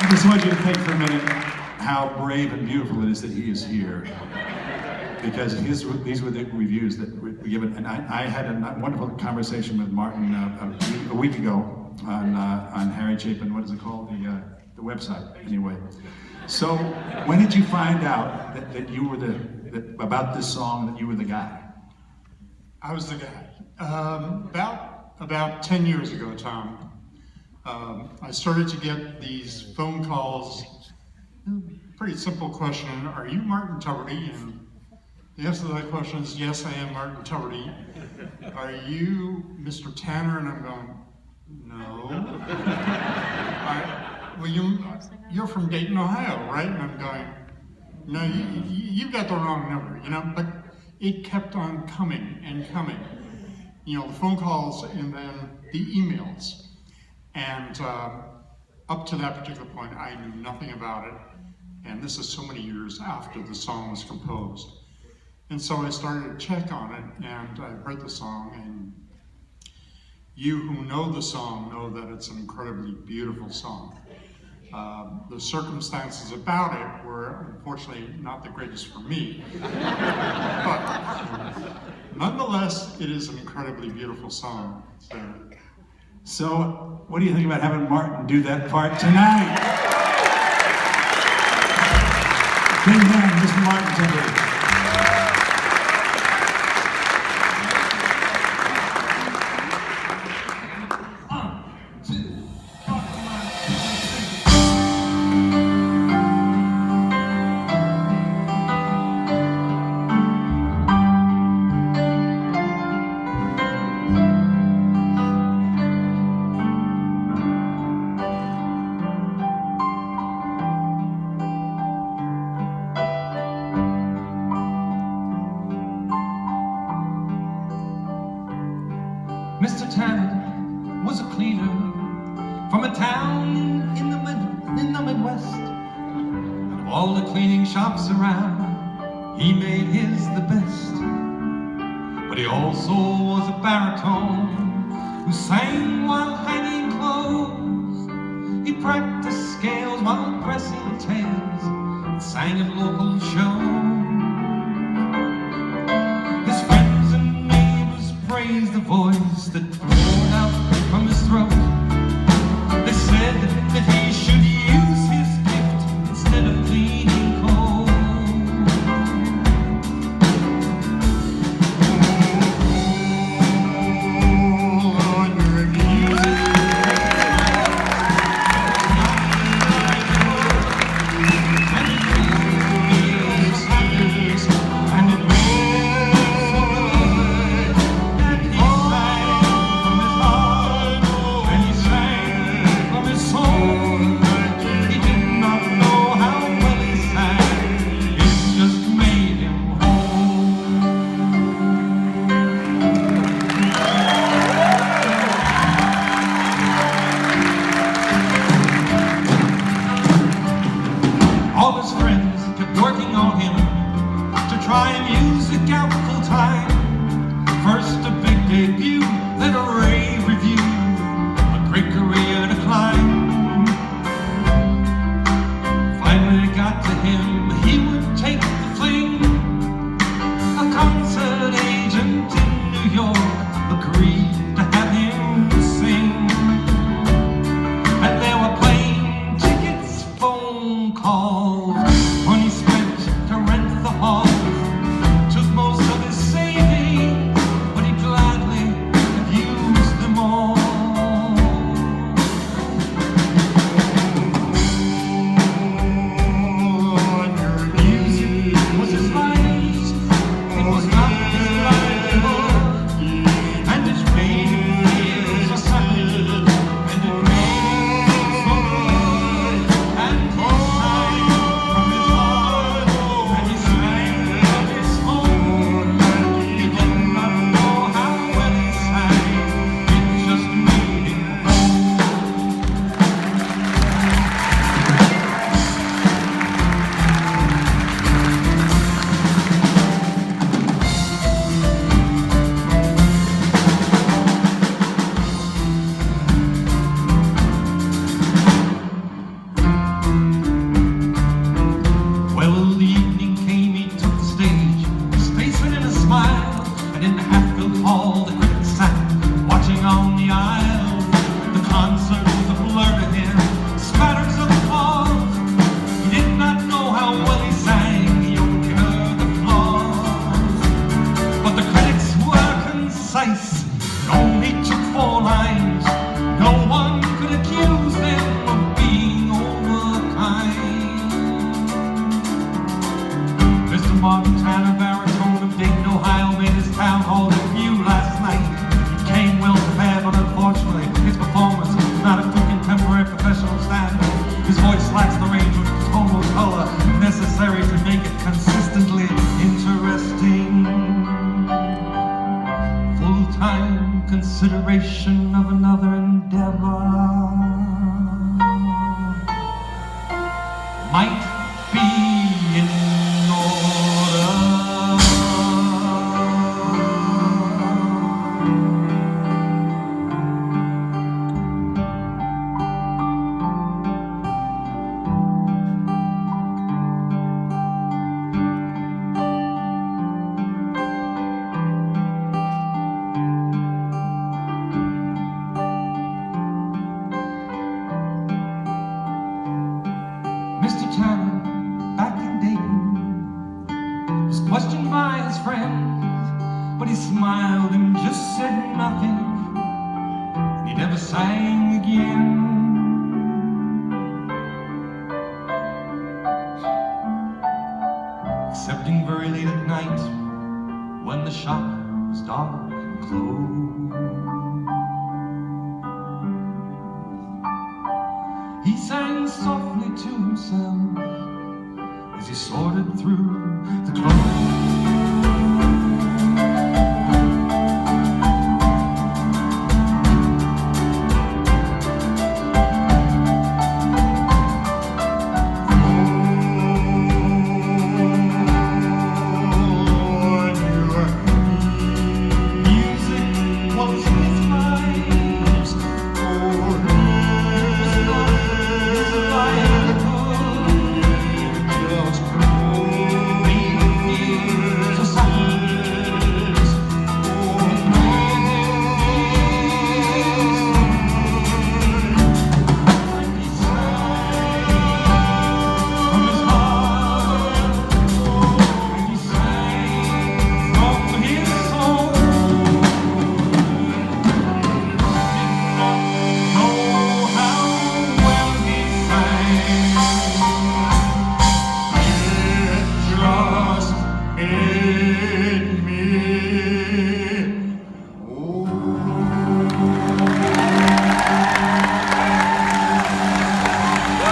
I just want you to think for a minute how brave and beautiful it is that he is here. Because these were the reviews that we give it. And I had a wonderful conversation with Martin a week ago on Harry Chapin, what is it called? The website, anyway. So when did you find out that you were about this song, that you were the guy? I was the guy. About 10 years ago, Tom, I started to get these phone calls. Pretty simple question: are you Martin Tubridy? And the answer to that question is yes, I am Martin Tubridy. Are you Mr. Tanner? And I'm going, no. Well, you're from Dayton, Ohio, right? And I'm going, no, you've got the wrong number, you know. But it kept on coming and coming. You know, the phone calls and then the emails. And up to that particular point, I knew nothing about it. And this is so many years after the song was composed. And so I started to check on it, and I heard the song, and you who know the song know that it's an incredibly beautiful song. The circumstances about it were unfortunately not the greatest for me, but nonetheless, it is an incredibly beautiful song. So, what do you think about having Martin do that part tonight? Big man, Mr. Martin Tubridy. Mr. Tanner was a cleaner from a town in the Midwest. And of all the cleaning shops around, he made his the best. But he also was a baritone who sang while hanging clothes. He practiced scales while pressing tails and sang at local shows. His friends and neighbors praised the voice that poured out from his throat. They said that he should use his gift instead of cleaning coal. And it was so good that he sang from his consideration of another endeavor might be in order. Mr. Chapin, back in Dayton, was questioned by his friends, but he smiled and just said nothing. He never sang again. Excepting very late at night, when the shop was dark and closed. He sang softly to himself as he sorted through the clothes.